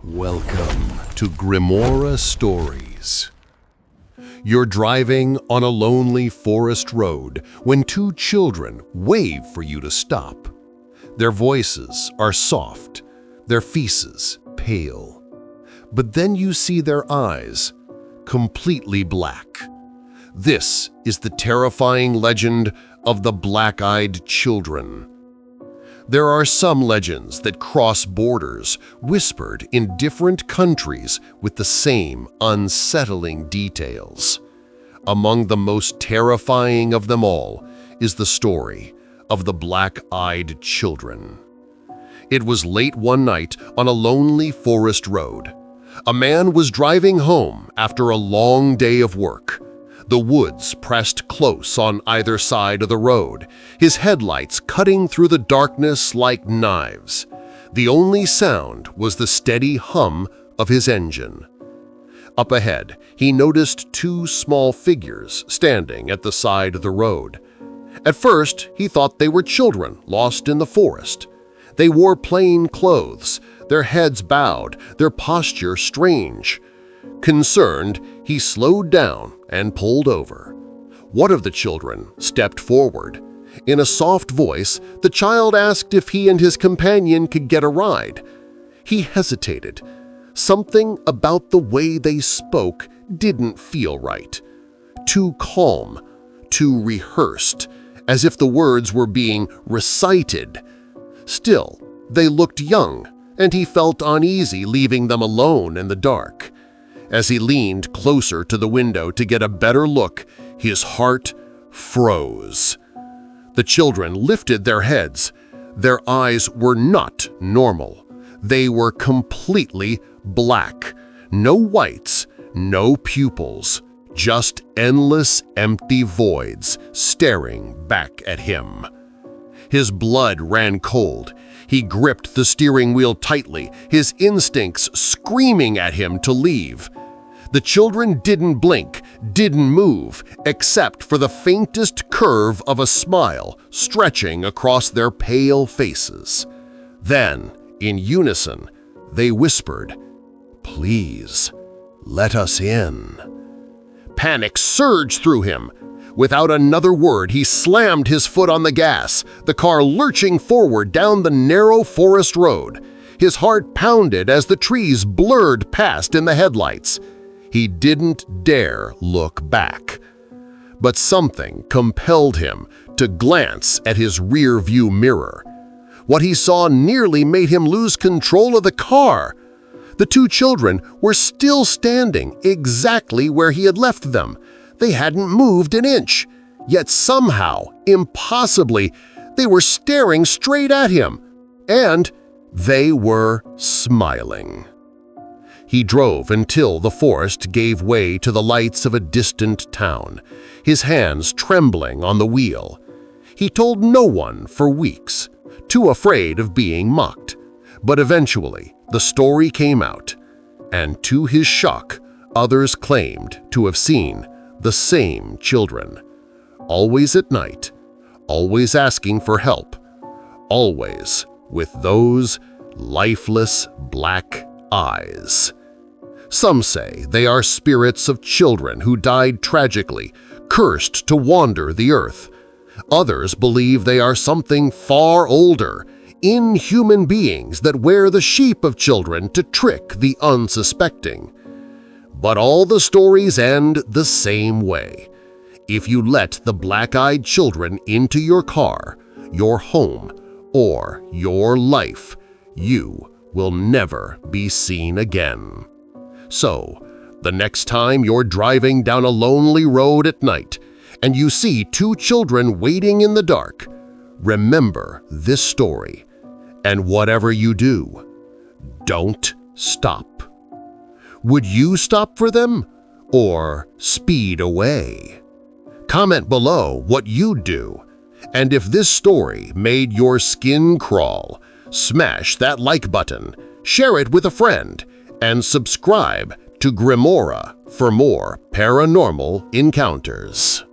Welcome to Grimora Stories. You're driving on a lonely forest road when two children wave for you to stop. Their voices are soft, their faces pale. But then you see their eyes, completely black. This is the terrifying legend of the black-eyed children. There are some legends that cross borders, whispered in different countries with the same unsettling details. Among the most terrifying of them all is the story of the black-eyed children. It was late one night on a lonely forest road. A man was driving home after a long day of work. The woods pressed close on either side of the road, his headlights cutting through the darkness like knives. The only sound was the steady hum of his engine. Up ahead, he noticed two small figures standing at the side of the road. At first, he thought they were children lost in the forest. They wore plain clothes, their heads bowed, their posture strange. Concerned, he slowed down and pulled over. One of the children stepped forward. In a soft voice, the child asked if he and his companion could get a ride. He hesitated. Something about the way they spoke didn't feel right. Too calm, too rehearsed, as if the words were being recited. Still, they looked young, and he felt uneasy leaving them alone in the dark. As he leaned closer to the window to get a better look, his heart froze. The children lifted their heads. Their eyes were not normal. They were completely black. No whites, no pupils, just endless empty voids staring back at him. His blood ran cold. He gripped the steering wheel tightly, his instincts screaming at him to leave. The children didn't blink, didn't move, except for the faintest curve of a smile stretching across their pale faces. Then, in unison, they whispered, "Please, let us in." Panic surged through him. Without another word, he slammed his foot on the gas, the car lurching forward down the narrow forest road. His heart pounded as the trees blurred past in the headlights. He didn't dare look back. But something compelled him to glance at his rear-view mirror. What he saw nearly made him lose control of the car. The two children were still standing exactly where he had left them. They hadn't moved an inch, yet somehow, impossibly, they were staring straight at him, and they were smiling. He drove until the forest gave way to the lights of a distant town, his hands trembling on the wheel. He told no one for weeks, too afraid of being mocked. But eventually, the story came out, and to his shock, others claimed to have seen the same children, always at night, always asking for help, always with those lifeless black eyes. Some say they are spirits of children who died tragically, cursed to wander the earth. Others believe they are something far older, inhuman beings that wear the shape of children to trick the unsuspecting. But all the stories end the same way. If you let the black-eyed children into your car, your home, or your life, you will never be seen again. So, the next time you're driving down a lonely road at night and you see two children waiting in the dark, remember this story, and whatever you do, don't stop. Would you stop for them or speed away? Comment below what you'd do, and if this story made your skin crawl, smash that like button, share it with a friend, and subscribe to Grimora for more paranormal encounters.